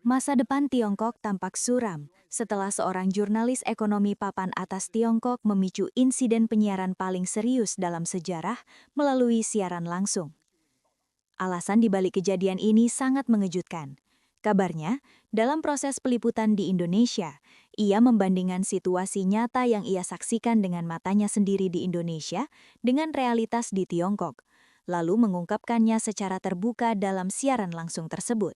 Masa depan Tiongkok tampak suram setelah seorang jurnalis ekonomi papan atas Tiongkok memicu insiden penyiaran paling serius dalam sejarah melalui siaran langsung. Alasan dibalik kejadian ini sangat mengejutkan. Kabarnya, dalam proses peliputan di Indonesia, ia membandingkan situasi nyata yang ia saksikan dengan matanya sendiri di Indonesia dengan realitas di Tiongkok, lalu mengungkapkannya secara terbuka dalam siaran langsung tersebut.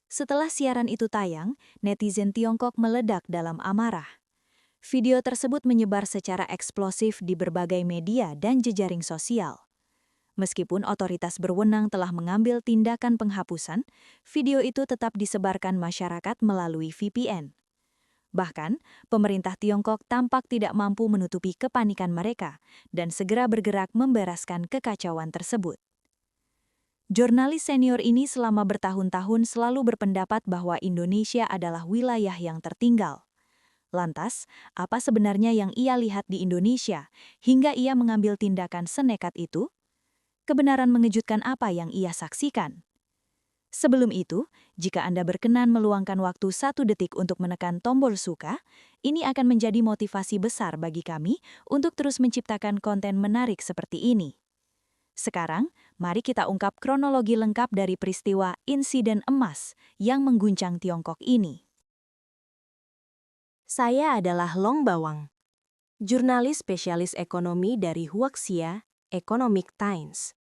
Setelah siaran itu tayang, netizen Tiongkok meledak dalam amarah. Video tersebut menyebar secara eksplosif di berbagai media dan jejaring sosial. Meskipun otoritas berwenang telah mengambil tindakan penghapusan, video itu tetap disebarkan masyarakat melalui VPN. Bahkan, pemerintah Tiongkok tampak tidak mampu menutupi kepanikan mereka dan segera bergerak membereskan kekacauan tersebut. Jurnalis senior ini selama bertahun-tahun selalu berpendapat bahwa Indonesia adalah wilayah yang tertinggal. Lantas, apa sebenarnya yang ia lihat di Indonesia hingga ia mengambil tindakan senekat itu? Kebenaran mengejutkan apa yang ia saksikan? Sebelum itu, jika Anda berkenan meluangkan waktu 1 detik untuk menekan tombol suka, ini akan menjadi motivasi besar bagi kami untuk terus menciptakan konten menarik seperti ini. Sekarang, mari kita ungkap kronologi lengkap dari peristiwa insiden emas yang mengguncang Tiongkok ini. Saya adalah Long Bawang, jurnalis spesialis ekonomi dari Huaxia Economic Times.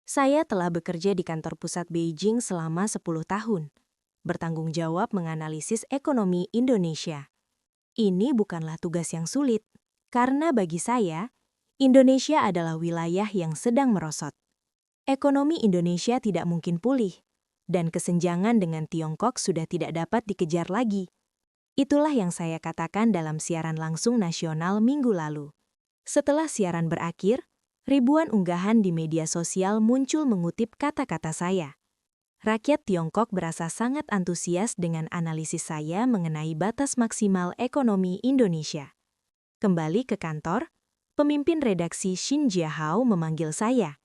Saya telah bekerja di kantor pusat Beijing selama 10 tahun, bertanggung jawab menganalisis ekonomi Indonesia. Ini bukanlah tugas yang sulit, karena bagi saya, Indonesia adalah wilayah yang sedang merosot. Ekonomi Indonesia tidak mungkin pulih, dan kesenjangan dengan Tiongkok sudah tidak dapat dikejar lagi. Itulah yang saya katakan dalam siaran langsung nasional minggu lalu. Setelah siaran berakhir, ribuan unggahan di media sosial muncul mengutip kata-kata saya. Rakyat Tiongkok berasa sangat antusias dengan analisis saya mengenai batas maksimal ekonomi Indonesia. Kembali ke kantor, pemimpin redaksi Xin Jiahao memanggil saya.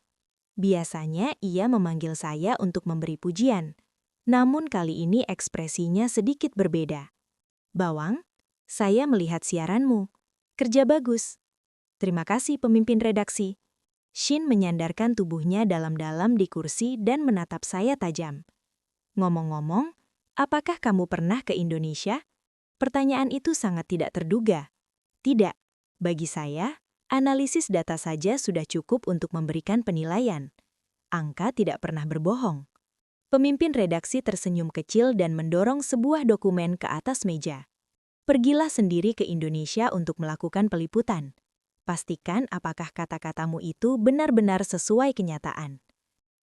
Biasanya ia memanggil saya untuk memberi pujian, namun kali ini ekspresinya sedikit berbeda. "Bawang, saya melihat siaranmu. Kerja bagus." "Terima kasih, pemimpin redaksi." Xin menyandarkan tubuhnya dalam-dalam di kursi dan menatap saya tajam. "Ngomong-ngomong, apakah kamu pernah ke Indonesia?" Pertanyaan itu sangat tidak terduga. Tidak, bagi saya, analisis data saja sudah cukup untuk memberikan penilaian. Angka tidak pernah berbohong. Pemimpin redaksi tersenyum kecil dan mendorong sebuah dokumen ke atas meja. "Pergilah sendiri ke Indonesia untuk melakukan peliputan. Pastikan apakah kata-katamu itu benar-benar sesuai kenyataan."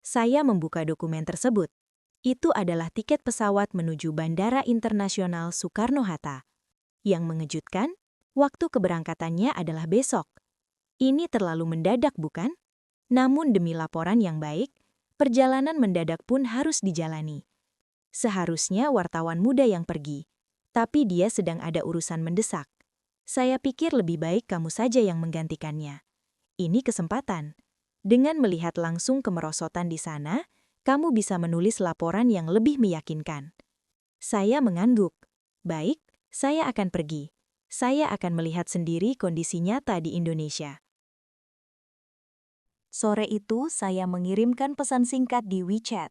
Saya membuka dokumen tersebut. Itu adalah tiket pesawat menuju Bandara Internasional Soekarno-Hatta. Yang mengejutkan, waktu keberangkatannya adalah besok. Ini terlalu mendadak, bukan? Namun demi laporan yang baik, perjalanan mendadak pun harus dijalani. Seharusnya wartawan muda yang pergi, tapi dia sedang ada urusan mendesak. Saya pikir lebih baik kamu saja yang menggantikannya. Ini kesempatan. Dengan melihat langsung kemerosotan di sana, kamu bisa menulis laporan yang lebih meyakinkan. Saya mengangguk. Baik, saya akan pergi. Saya akan melihat sendiri kondisi nyata di Indonesia. Sore itu, saya mengirimkan pesan singkat di WeChat.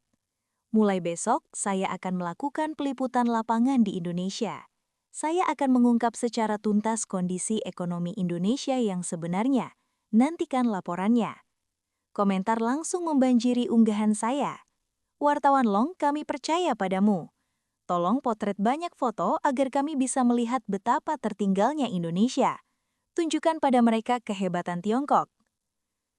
Mulai besok, saya akan melakukan peliputan lapangan di Indonesia. Saya akan mengungkap secara tuntas kondisi ekonomi Indonesia yang sebenarnya. Nantikan laporannya. Komentar langsung membanjiri unggahan saya. "Wartawan Long, kami percaya padamu. Tolong potret banyak foto agar kami bisa melihat betapa tertinggalnya Indonesia. Tunjukkan pada mereka kehebatan Tiongkok."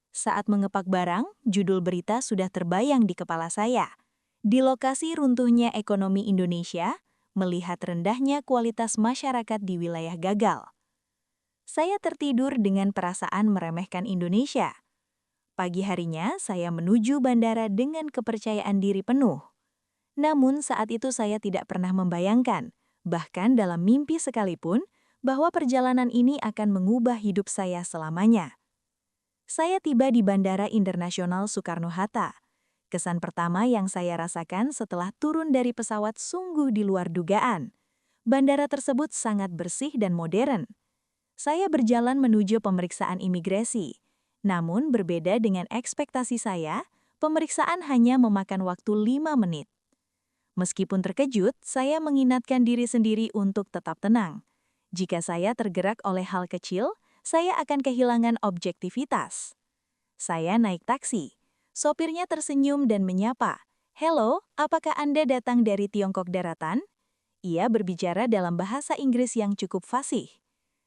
Saat mengepak barang, judul berita sudah terbayang di kepala saya. Di lokasi runtuhnya ekonomi Indonesia, melihat rendahnya kualitas masyarakat di wilayah gagal. Saya tertidur dengan perasaan meremehkan Indonesia. Pagi harinya, saya menuju bandara dengan kepercayaan diri penuh. Namun saat itu saya tidak pernah membayangkan, bahkan dalam mimpi sekalipun, bahwa perjalanan ini akan mengubah hidup saya selamanya. Saya tiba di Bandara Internasional Soekarno-Hatta. Kesan pertama yang saya rasakan setelah turun dari pesawat sungguh di luar dugaan. Bandara tersebut sangat bersih dan modern. Saya berjalan menuju pemeriksaan imigrasi. Namun berbeda dengan ekspektasi saya, pemeriksaan hanya memakan waktu 5 menit. Meskipun terkejut, saya mengingatkan diri sendiri untuk tetap tenang. Jika saya tergerak oleh hal kecil, saya akan kehilangan objektivitas. Saya naik taksi. Sopirnya tersenyum dan menyapa. "Halo, apakah Anda datang dari Tiongkok Daratan?" Ia berbicara dalam bahasa Inggris yang cukup fasih.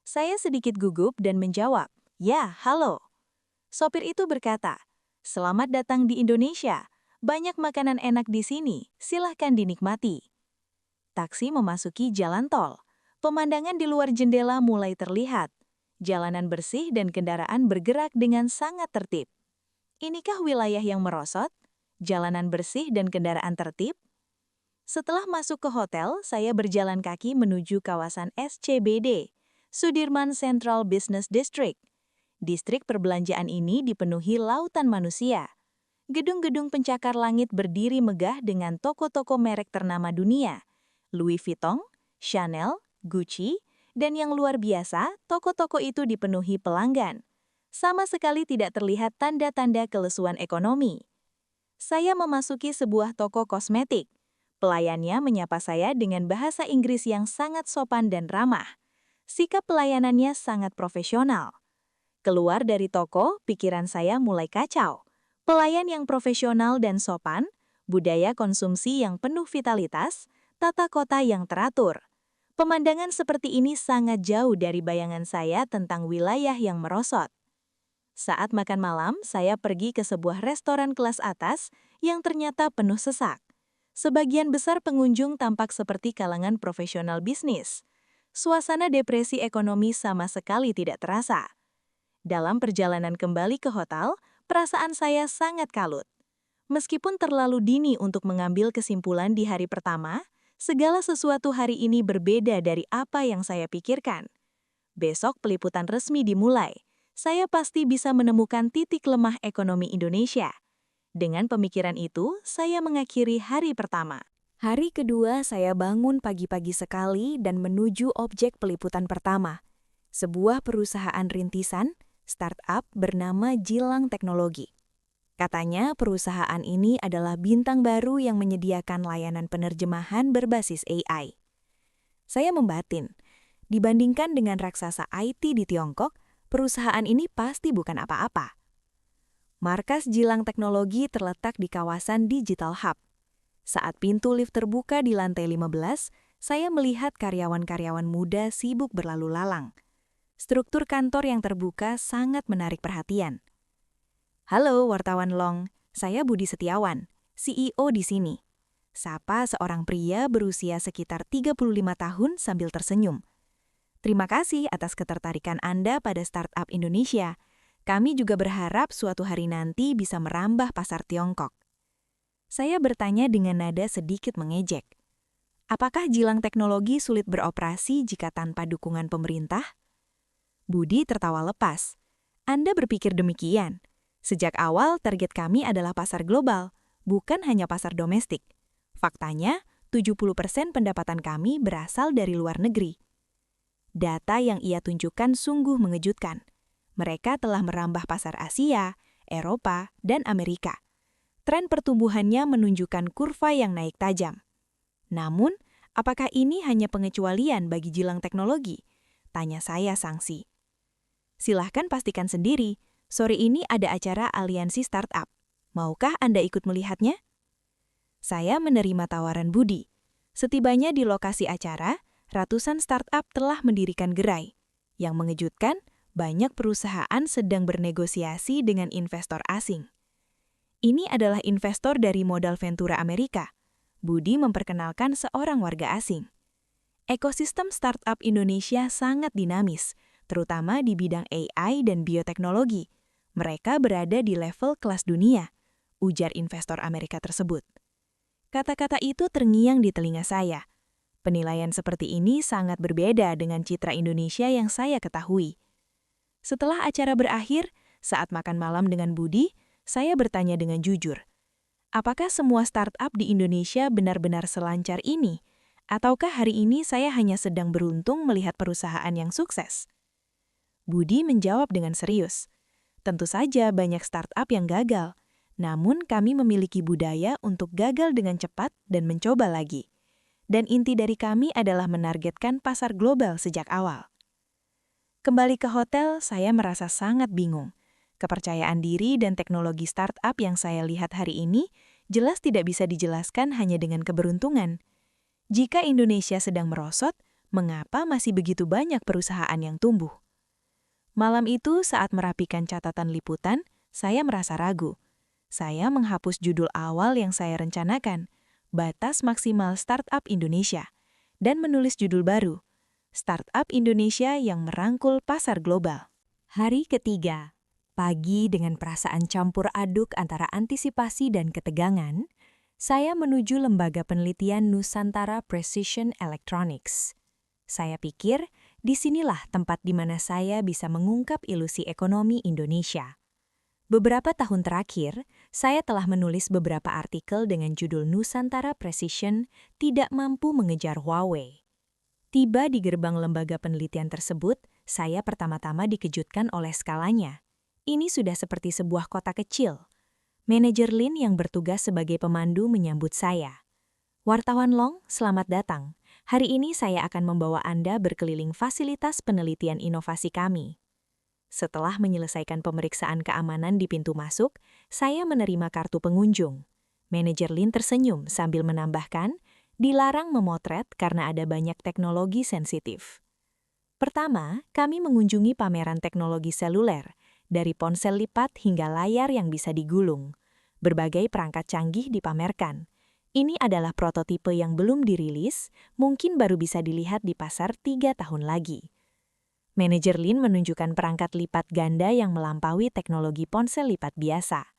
Saya sedikit gugup dan menjawab, "Ya, halo." Sopir itu berkata, "Selamat datang di Indonesia. Banyak makanan enak di sini, silahkan dinikmati." Taksi memasuki jalan tol. Pemandangan di luar jendela mulai terlihat. Jalanan bersih dan kendaraan bergerak dengan sangat tertib. Inikah wilayah yang merosot? Jalanan bersih dan kendaraan tertib? Setelah masuk ke hotel, saya berjalan kaki menuju kawasan SCBD, Sudirman Central Business District. Distrik perbelanjaan ini dipenuhi lautan manusia. Gedung-gedung pencakar langit berdiri megah dengan toko-toko merek ternama dunia, Louis Vuitton, Chanel, Gucci, dan yang luar biasa, toko-toko itu dipenuhi pelanggan. Sama sekali tidak terlihat tanda-tanda kelesuan ekonomi. Saya memasuki sebuah toko kosmetik. Pelayannya menyapa saya dengan bahasa Inggris yang sangat sopan dan ramah. Sikap pelayanannya sangat profesional. Keluar dari toko, pikiran saya mulai kacau. Pelayan yang profesional dan sopan, budaya konsumsi yang penuh vitalitas, tata kota yang teratur. Pemandangan seperti ini sangat jauh dari bayangan saya tentang wilayah yang merosot. Saat makan malam, saya pergi ke sebuah restoran kelas atas yang ternyata penuh sesak. Sebagian besar pengunjung tampak seperti kalangan profesional bisnis. Suasana depresi ekonomi sama sekali tidak terasa. Dalam perjalanan kembali ke hotel, perasaan saya sangat kalut. Meskipun terlalu dini untuk mengambil kesimpulan di hari pertama, segala sesuatu hari ini berbeda dari apa yang saya pikirkan. Besok peliputan resmi dimulai. Saya pasti bisa menemukan titik lemah ekonomi Indonesia. Dengan pemikiran itu, saya mengakhiri hari pertama. Hari kedua, saya bangun pagi-pagi sekali dan menuju objek peliputan pertama. Sebuah perusahaan rintisan, startup bernama Jilang Teknologi. Katanya perusahaan ini adalah bintang baru yang menyediakan layanan penerjemahan berbasis AI. Saya membatin, dibandingkan dengan raksasa IT di Tiongkok, perusahaan ini pasti bukan apa-apa. Markas Jilang Teknologi terletak di kawasan Digital Hub. Saat pintu lift terbuka di lantai 15, saya melihat karyawan-karyawan muda sibuk berlalu lalang. Struktur kantor yang terbuka sangat menarik perhatian. "Halo wartawan Long, saya Budi Setiawan, CEO di sini." Sapa seorang pria berusia sekitar 35 tahun sambil tersenyum. "Terima kasih atas ketertarikan Anda pada startup Indonesia. Kami juga berharap suatu hari nanti bisa merambah pasar Tiongkok." Saya bertanya dengan nada sedikit mengejek. Apakah Jilang Teknologi sulit beroperasi jika tanpa dukungan pemerintah? Budi tertawa lepas. "Anda berpikir demikian. Sejak awal target kami adalah pasar global, bukan hanya pasar domestik. Faktanya, 70% pendapatan kami berasal dari luar negeri." Data yang ia tunjukkan sungguh mengejutkan. Mereka telah merambah pasar Asia, Eropa, dan Amerika. Tren pertumbuhannya menunjukkan kurva yang naik tajam. Namun, apakah ini hanya pengecualian bagi Jilang Teknologi? Tanya saya sangsi. "Silahkan pastikan sendiri, sore ini ada acara aliansi startup. Maukah Anda ikut melihatnya?" Saya menerima tawaran Budi. Setibanya di lokasi acara, ratusan startup telah mendirikan gerai. Yang mengejutkan, banyak perusahaan sedang bernegosiasi dengan investor asing. Ini adalah investor dari modal Ventura Amerika. Budi memperkenalkan seorang warga asing. Ekosistem startup Indonesia sangat dinamis, terutama di bidang AI dan bioteknologi. Mereka berada di level kelas dunia, ujar investor Amerika tersebut. Kata-kata itu terngiang di telinga saya. Penilaian seperti ini sangat berbeda dengan citra Indonesia yang saya ketahui. Setelah acara berakhir, saat makan malam dengan Budi, saya bertanya dengan jujur, Apakah semua startup di Indonesia benar-benar selancar ini? Ataukah hari ini saya hanya sedang beruntung melihat perusahaan yang sukses? Budi menjawab dengan serius. Tentu saja banyak startup yang gagal, namun kami memiliki budaya untuk gagal dengan cepat dan mencoba lagi. Dan inti dari kami adalah menargetkan pasar global sejak awal. Kembali ke hotel, saya merasa sangat bingung. Kepercayaan diri dan teknologi startup yang saya lihat hari ini jelas tidak bisa dijelaskan hanya dengan keberuntungan. Jika Indonesia sedang merosot, mengapa masih begitu banyak perusahaan yang tumbuh? Malam itu saat merapikan catatan liputan, saya merasa ragu. Saya menghapus judul awal yang saya rencanakan, Batas Maksimal Startup Indonesia, dan menulis judul baru, Startup Indonesia yang Merangkul Pasar Global. Hari ketiga, pagi dengan perasaan campur aduk antara antisipasi dan ketegangan, saya menuju Lembaga Penelitian Nusantara Precision Electronics. Saya pikir, disinilah tempat di mana saya bisa mengungkap ilusi ekonomi Indonesia. Beberapa tahun terakhir, saya telah menulis beberapa artikel dengan judul Nusantara Precision tidak mampu mengejar Huawei. Tiba di gerbang lembaga penelitian tersebut, saya pertama-tama dikejutkan oleh skalanya. Ini sudah seperti sebuah kota kecil. Manajer Lin yang bertugas sebagai pemandu menyambut saya. Wartawan Long, selamat datang. Hari ini saya akan membawa Anda berkeliling fasilitas penelitian inovasi kami. Setelah menyelesaikan pemeriksaan keamanan di pintu masuk, saya menerima kartu pengunjung. Manajer Lin tersenyum sambil menambahkan, dilarang memotret karena ada banyak teknologi sensitif. Pertama, kami mengunjungi pameran teknologi seluler, dari ponsel lipat hingga layar yang bisa digulung. Berbagai perangkat canggih dipamerkan. Ini adalah prototipe yang belum dirilis, mungkin baru bisa dilihat di pasar 3 tahun lagi. Manajer Lin menunjukkan perangkat lipat ganda yang melampaui teknologi ponsel lipat biasa.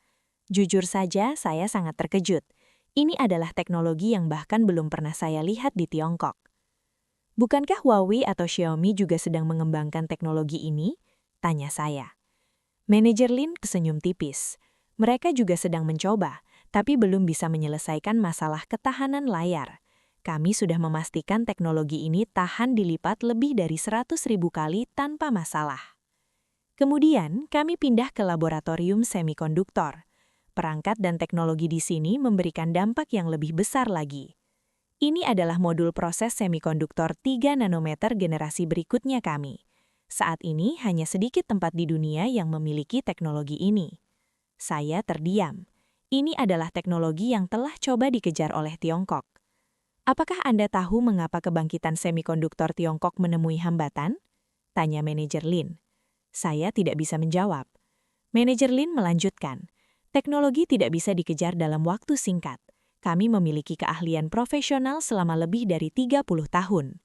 Jujur saja, saya sangat terkejut. Ini adalah teknologi yang bahkan belum pernah saya lihat di Tiongkok. Bukankah Huawei atau Xiaomi juga sedang mengembangkan teknologi ini? Tanya saya. Manajer Lin tersenyum tipis. Mereka juga sedang mencoba, tapi belum bisa menyelesaikan masalah ketahanan layar. Kami sudah memastikan teknologi ini tahan dilipat lebih dari 100.000 kali tanpa masalah. Kemudian, kami pindah ke laboratorium semikonduktor. Perangkat dan teknologi di sini memberikan dampak yang lebih besar lagi. Ini adalah modul proses semikonduktor 3 nanometer generasi berikutnya kami. Saat ini hanya sedikit tempat di dunia yang memiliki teknologi ini. Saya terdiam. Ini adalah teknologi yang telah coba dikejar oleh Tiongkok. Apakah Anda tahu mengapa kebangkitan semikonduktor Tiongkok menemui hambatan? Tanya manajer Lin. Saya tidak bisa menjawab. Manajer Lin melanjutkan. Teknologi tidak bisa dikejar dalam waktu singkat. Kami memiliki keahlian profesional selama lebih dari 30 tahun.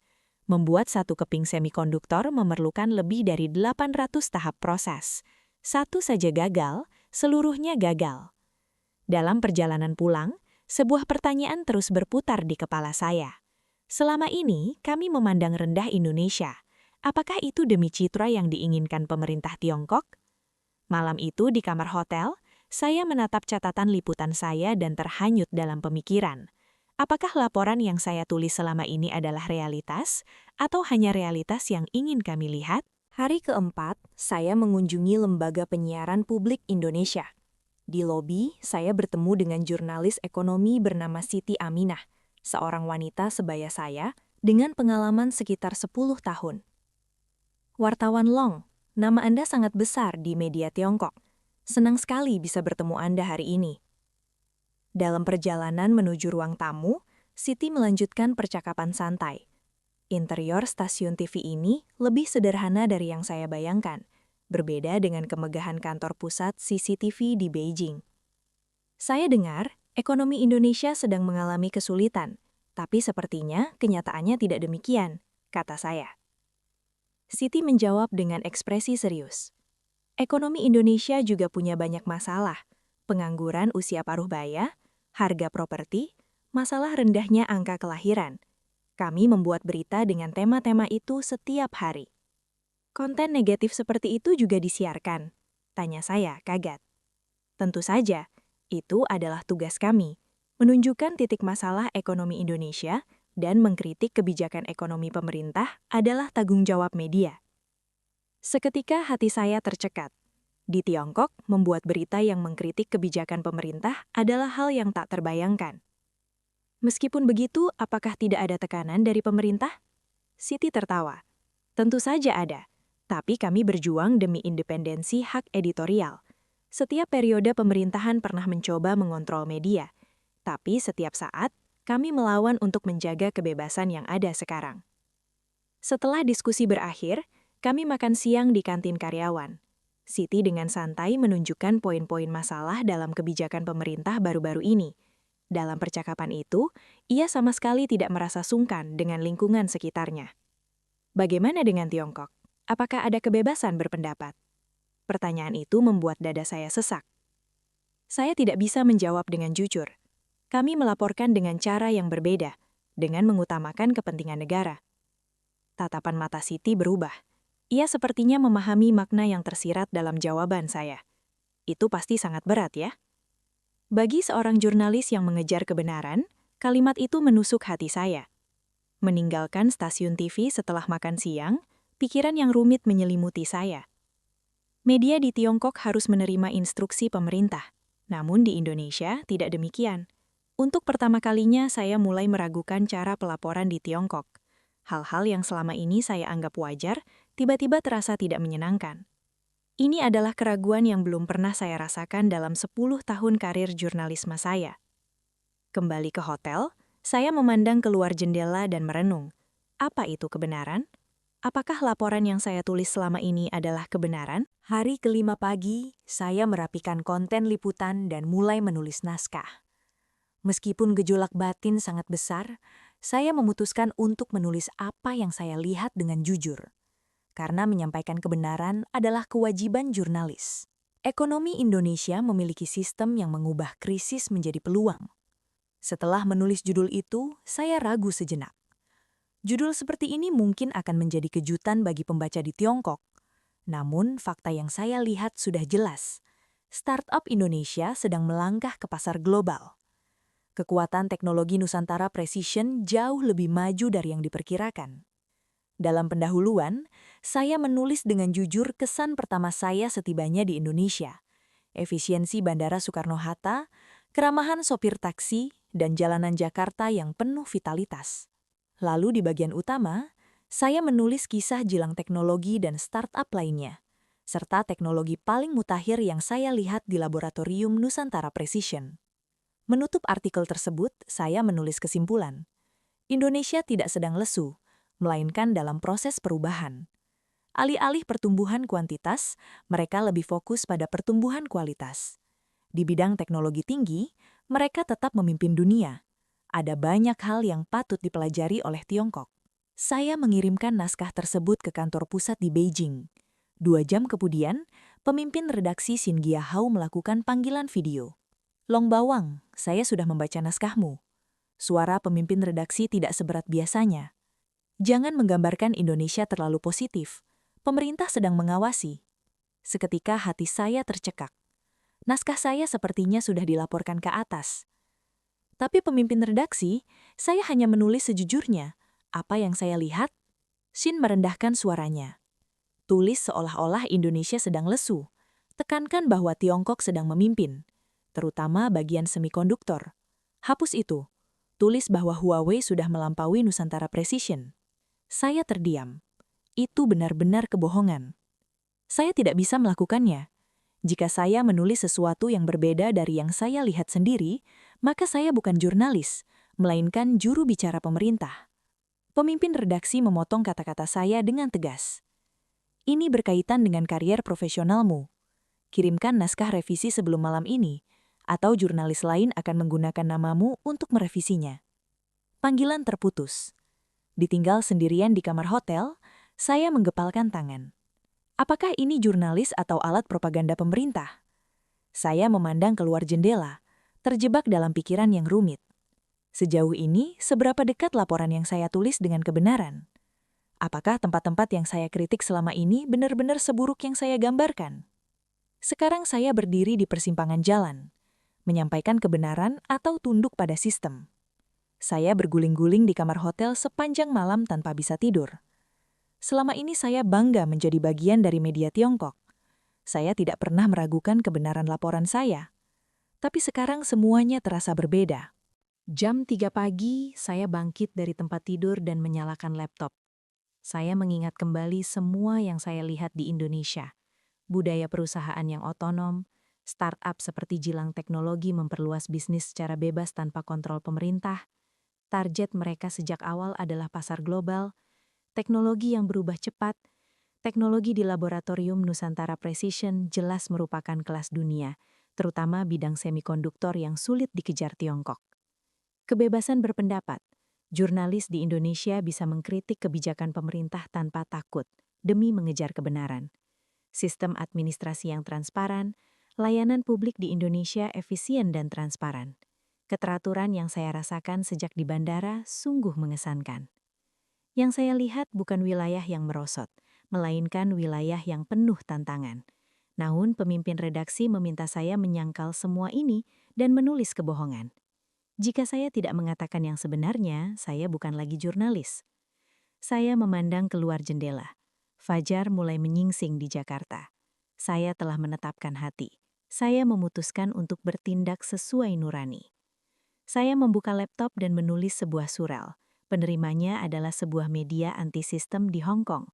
Membuat satu keping semikonduktor memerlukan lebih dari 800 tahap proses. Satu saja gagal, seluruhnya gagal. Dalam perjalanan pulang, sebuah pertanyaan terus berputar di kepala saya. Selama ini, kami memandang rendah Indonesia. Apakah itu demi citra yang diinginkan pemerintah Tiongkok? Malam itu di kamar hotel, saya menatap catatan liputan saya dan terhanyut dalam pemikiran. Apakah laporan yang saya tulis selama ini adalah realitas, atau hanya realitas yang ingin kami lihat? Hari keempat, saya mengunjungi Lembaga Penyiaran Publik Indonesia. Di lobi, saya bertemu dengan jurnalis ekonomi bernama Siti Aminah, seorang wanita sebaya saya, dengan pengalaman sekitar 10 tahun. Wartawan Long, nama Anda sangat besar di media Tiongkok. Senang sekali bisa bertemu Anda hari ini. Dalam perjalanan menuju ruang tamu, Siti melanjutkan percakapan santai. Interior stasiun TV ini lebih sederhana dari yang saya bayangkan, berbeda dengan kemegahan kantor pusat CCTV di Beijing. Saya dengar, ekonomi Indonesia sedang mengalami kesulitan, tapi sepertinya kenyataannya tidak demikian, kata saya. Siti menjawab dengan ekspresi serius. Ekonomi Indonesia juga punya banyak masalah, pengangguran usia paruh baya, harga properti, masalah rendahnya angka kelahiran. Kami membuat berita dengan tema-tema itu setiap hari. Konten negatif seperti itu juga disiarkan? Tanya saya, kaget. Tentu saja, Itu adalah tugas kami, menunjukkan titik masalah ekonomi Indonesia dan mengkritik kebijakan ekonomi pemerintah adalah tanggung jawab media. Seketika hati saya tercekat. Di Tiongkok, membuat berita yang mengkritik kebijakan pemerintah adalah hal yang tak terbayangkan. Meskipun begitu, apakah tidak ada tekanan dari pemerintah? Siti tertawa. Tentu saja ada. Tapi kami berjuang demi independensi hak editorial. Setiap periode pemerintahan pernah mencoba mengontrol media. Tapi setiap saat, kami melawan untuk menjaga kebebasan yang ada sekarang. Setelah diskusi berakhir, kami makan siang di kantin karyawan. Siti dengan santai menunjukkan poin-poin masalah dalam kebijakan pemerintah baru-baru ini. Dalam percakapan itu, ia sama sekali tidak merasa sungkan dengan lingkungan sekitarnya. Bagaimana dengan Tiongkok? Apakah ada kebebasan berpendapat? Pertanyaan itu membuat dada saya sesak. Saya tidak bisa menjawab dengan jujur. Kami melaporkan dengan cara yang berbeda, dengan mengutamakan kepentingan negara. Tatapan mata Siti berubah. Ia sepertinya memahami makna yang tersirat dalam jawaban saya. Itu pasti sangat berat ya. Bagi seorang jurnalis yang mengejar kebenaran, kalimat itu menusuk hati saya. Meninggalkan stasiun TV setelah makan siang, pikiran yang rumit menyelimuti saya. Media di Tiongkok harus menerima instruksi pemerintah, namun di Indonesia tidak demikian. Untuk pertama kalinya saya mulai meragukan cara pelaporan di Tiongkok. Hal-hal yang selama ini saya anggap wajar, tiba-tiba terasa tidak menyenangkan. Ini adalah keraguan yang belum pernah saya rasakan dalam 10 tahun karir jurnalisme saya. Kembali ke hotel, saya memandang keluar jendela dan merenung. Apa itu kebenaran? Apakah laporan yang saya tulis selama ini adalah kebenaran? Hari kelima pagi, saya merapikan konten liputan dan mulai menulis naskah. Meskipun gejolak batin sangat besar, saya memutuskan untuk menulis apa yang saya lihat dengan jujur. Karena menyampaikan kebenaran adalah kewajiban jurnalis. Ekonomi Indonesia memiliki sistem yang mengubah krisis menjadi peluang. Setelah menulis judul itu, saya ragu sejenak. Judul seperti ini mungkin akan menjadi kejutan bagi pembaca di Tiongkok. Namun, fakta yang saya lihat sudah jelas. Startup Indonesia sedang melangkah ke pasar global. Kekuatan teknologi Nusantara Precision jauh lebih maju dari yang diperkirakan. Dalam pendahuluan, saya menulis dengan jujur kesan pertama saya setibanya di Indonesia. Efisiensi Bandara Soekarno-Hatta, keramahan sopir taksi, dan jalanan Jakarta yang penuh vitalitas. Lalu di bagian utama, saya menulis kisah jilang teknologi dan startup lainnya, serta teknologi paling mutakhir yang saya lihat di Laboratorium Nusantara Precision. Menutup artikel tersebut, saya menulis kesimpulan. Indonesia tidak sedang lesu, melainkan dalam proses perubahan. Alih-alih pertumbuhan kuantitas, mereka lebih fokus pada pertumbuhan kualitas. Di bidang teknologi tinggi, mereka tetap memimpin dunia. Ada banyak hal yang patut dipelajari oleh Tiongkok. Saya mengirimkan naskah tersebut ke kantor pusat di Beijing. 2 jam kemudian, pemimpin redaksi Xin Giahao melakukan panggilan video. Long Bawang, saya sudah membaca naskahmu. Suara pemimpin redaksi tidak seberat biasanya. Jangan menggambarkan Indonesia terlalu positif. Pemerintah sedang mengawasi. Seketika hati saya tercekak. Naskah saya sepertinya sudah dilaporkan ke atas. Tapi pemimpin redaksi, saya hanya menulis sejujurnya. Apa yang saya lihat? Xin merendahkan suaranya. Tulis seolah-olah Indonesia sedang lesu. Tekankan bahwa Tiongkok sedang memimpin, terutama bagian semikonduktor. Hapus itu. Tulis bahwa Huawei sudah melampaui Nusantara Precision. Saya terdiam. Itu benar-benar kebohongan. Saya tidak bisa melakukannya. Jika saya menulis sesuatu yang berbeda dari yang saya lihat sendiri, maka saya bukan jurnalis, melainkan juru bicara pemerintah. Pemimpin redaksi memotong kata-kata saya dengan tegas. Ini berkaitan dengan karier profesionalmu. Kirimkan naskah revisi sebelum malam ini, atau jurnalis lain akan menggunakan namamu untuk merevisinya. Panggilan terputus. Ditinggal sendirian di kamar hotel, saya menggepalkan tangan. Apakah ini jurnalis atau alat propaganda pemerintah? Saya memandang keluar jendela, terjebak dalam pikiran yang rumit. Sejauh ini, seberapa dekat laporan yang saya tulis dengan kebenaran? Apakah tempat-tempat yang saya kritik selama ini benar-benar seburuk yang saya gambarkan? Sekarang saya berdiri di persimpangan jalan. menyampaikan kebenaran atau tunduk pada sistem. Saya berguling-guling di kamar hotel sepanjang malam tanpa bisa tidur. Selama ini saya bangga menjadi bagian dari media Tiongkok. Saya tidak pernah meragukan kebenaran laporan saya. Tapi sekarang semuanya terasa berbeda. Jam 3 pagi, saya bangkit dari tempat tidur dan menyalakan laptop. Saya mengingat kembali semua yang saya lihat di Indonesia. Budaya perusahaan yang otonom, startup seperti Jilang Teknologi memperluas bisnis secara bebas tanpa kontrol pemerintah. Target mereka sejak awal adalah pasar global, teknologi yang berubah cepat, teknologi di laboratorium Nusantara Precision jelas merupakan kelas dunia, terutama bidang semikonduktor yang sulit dikejar Tiongkok. Kebebasan berpendapat, jurnalis di Indonesia bisa mengkritik kebijakan pemerintah tanpa takut demi mengejar kebenaran. Sistem administrasi yang transparan, layanan publik di Indonesia efisien dan transparan. Keteraturan yang saya rasakan sejak di bandara sungguh mengesankan. Yang saya lihat bukan wilayah yang merosot, melainkan wilayah yang penuh tantangan. Namun pemimpin redaksi meminta saya menyangkal semua ini dan menulis kebohongan. Jika saya tidak mengatakan yang sebenarnya, saya bukan lagi jurnalis. Saya memandang keluar jendela. Fajar mulai menyingsing di Jakarta. Saya telah menetapkan hati. Saya memutuskan untuk bertindak sesuai nurani. Saya membuka laptop dan menulis sebuah surel. Penerimanya adalah sebuah media anti-sistem di Hong Kong.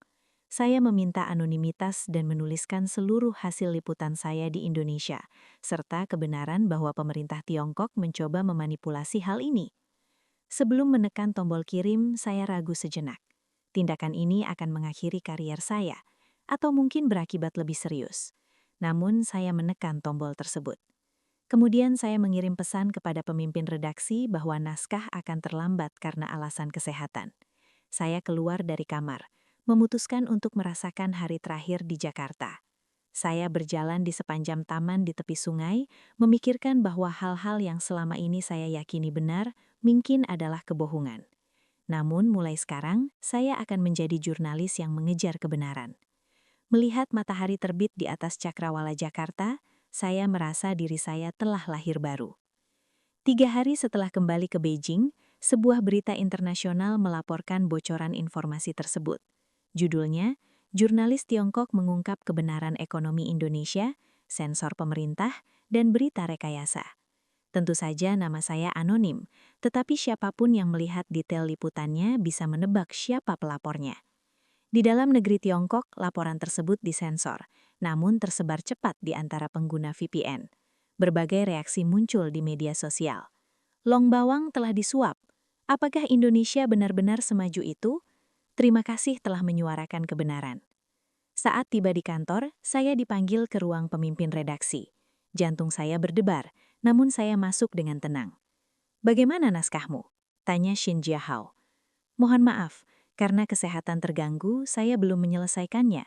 Saya meminta anonimitas dan menuliskan seluruh hasil liputan saya di Indonesia, serta kebenaran bahwa pemerintah Tiongkok mencoba memanipulasi hal ini. Sebelum menekan tombol kirim, saya ragu sejenak. Tindakan ini akan mengakhiri karier saya, atau mungkin berakibat lebih serius. Namun saya menekan tombol tersebut. Kemudian saya mengirim pesan kepada pemimpin redaksi bahwa naskah akan terlambat karena alasan kesehatan. Saya keluar dari kamar, memutuskan untuk merasakan hari terakhir di Jakarta. Saya berjalan di sepanjang taman di tepi sungai, memikirkan bahwa hal-hal yang selama ini saya yakini benar mungkin adalah kebohongan. Namun mulai sekarang, saya akan menjadi jurnalis yang mengejar kebenaran. Melihat matahari terbit di atas Cakrawala Jakarta, saya merasa diri saya telah lahir baru. 3 hari setelah kembali ke Beijing, sebuah berita internasional melaporkan bocoran informasi tersebut. Judulnya, Jurnalis Tiongkok mengungkap kebenaran ekonomi Indonesia, sensor pemerintah, dan berita rekayasa. Tentu saja nama saya anonim, tetapi siapapun yang melihat detail liputannya bisa menebak siapa pelapornya. Di dalam negeri Tiongkok, laporan tersebut disensor, namun tersebar cepat di antara pengguna VPN. Berbagai reaksi muncul di media sosial. Long bawang telah disuap. Apakah Indonesia benar-benar semaju itu? Terima kasih telah menyuarakan kebenaran. Saat tiba di kantor, saya dipanggil ke ruang pemimpin redaksi. Jantung saya berdebar, namun saya masuk dengan tenang. Bagaimana naskahmu? Tanya Shin Jiahao. Mohon maaf, karena kesehatan terganggu, saya belum menyelesaikannya.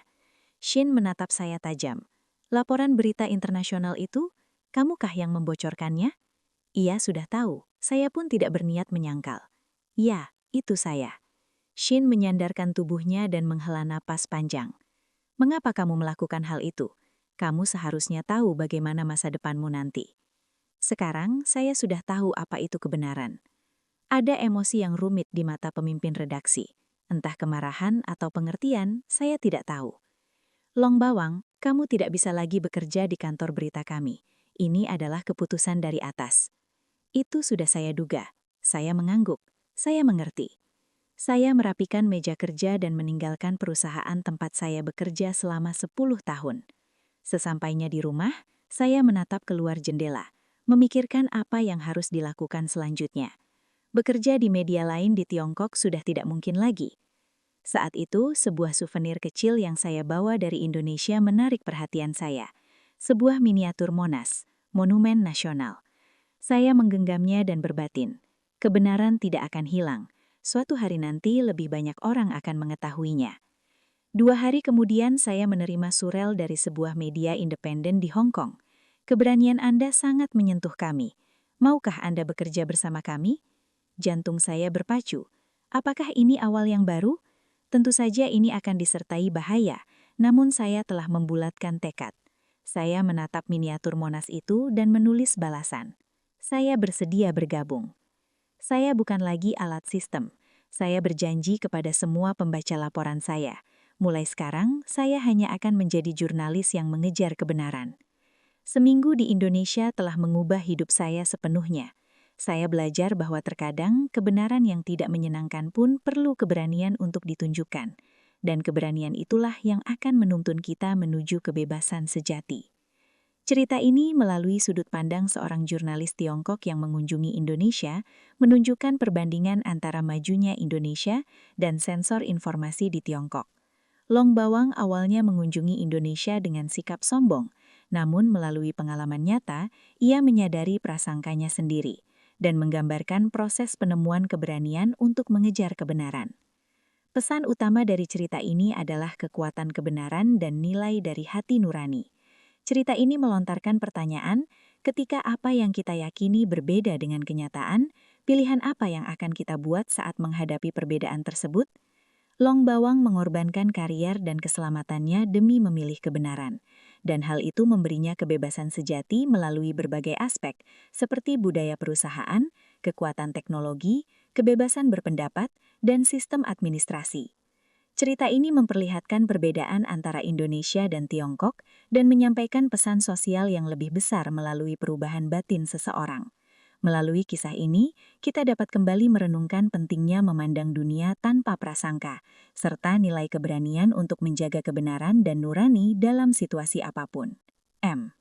Shin menatap saya tajam. Laporan berita internasional itu, kamukah yang membocorkannya? Ia sudah tahu, saya pun tidak berniat menyangkal. Ya, itu saya. Shin menyandarkan tubuhnya dan menghela napas panjang. Mengapa kamu melakukan hal itu? Kamu seharusnya tahu bagaimana masa depanmu nanti. Sekarang, saya sudah tahu apa itu kebenaran. Ada emosi yang rumit di mata pemimpin redaksi. Entah kemarahan atau pengertian, saya tidak tahu. Long bawang, kamu tidak bisa lagi bekerja di kantor berita kami. Ini adalah keputusan dari atas. Itu sudah saya duga. Saya mengangguk. Saya mengerti. Saya merapikan meja kerja dan meninggalkan perusahaan tempat saya bekerja selama 10 tahun. Sesampainya di rumah, saya menatap keluar jendela, memikirkan apa yang harus dilakukan selanjutnya. Bekerja di media lain di Tiongkok sudah tidak mungkin lagi. Saat itu, sebuah souvenir kecil yang saya bawa dari Indonesia menarik perhatian saya. Sebuah miniatur Monas, monumen nasional. Saya menggenggamnya dan berbatin. Kebenaran tidak akan hilang. Suatu hari nanti lebih banyak orang akan mengetahuinya. 2 hari kemudian saya menerima surel dari sebuah media independen di Hong Kong. Keberanian Anda sangat menyentuh kami. Maukah Anda bekerja bersama kami? Jantung saya berpacu. Apakah ini awal yang baru? Tentu saja ini akan disertai bahaya, namun saya telah membulatkan tekad. Saya menatap miniatur Monas itu dan menulis balasan. Saya bersedia bergabung. Saya bukan lagi alat sistem. Saya berjanji kepada semua pembaca laporan saya. Mulai sekarang, saya hanya akan menjadi jurnalis yang mengejar kebenaran. Seminggu di Indonesia telah mengubah hidup saya sepenuhnya. Saya belajar bahwa terkadang kebenaran yang tidak menyenangkan pun perlu keberanian untuk ditunjukkan. Dan keberanian itulah yang akan menuntun kita menuju kebebasan sejati. Cerita ini melalui sudut pandang seorang jurnalis Tiongkok yang mengunjungi Indonesia, menunjukkan perbandingan antara majunya Indonesia dan sensor informasi di Tiongkok. Long Bawang awalnya mengunjungi Indonesia dengan sikap sombong, namun melalui pengalaman nyata, ia menyadari prasangkanya sendiri dan menggambarkan proses penemuan keberanian untuk mengejar kebenaran. Pesan utama dari cerita ini adalah kekuatan kebenaran dan nilai dari hati nurani. Cerita ini melontarkan pertanyaan, ketika apa yang kita yakini berbeda dengan kenyataan, pilihan apa yang akan kita buat saat menghadapi perbedaan tersebut? Long Bawang mengorbankan karier dan keselamatannya demi memilih kebenaran, dan hal itu memberinya kebebasan sejati melalui berbagai aspek, seperti budaya perusahaan, kekuatan teknologi, kebebasan berpendapat, dan sistem administrasi. Cerita ini memperlihatkan perbedaan antara Indonesia dan Tiongkok dan menyampaikan pesan sosial yang lebih besar melalui perubahan batin seseorang. Melalui kisah ini, kita dapat kembali merenungkan pentingnya memandang dunia tanpa prasangka, serta nilai keberanian untuk menjaga kebenaran dan nurani dalam situasi apapun. M.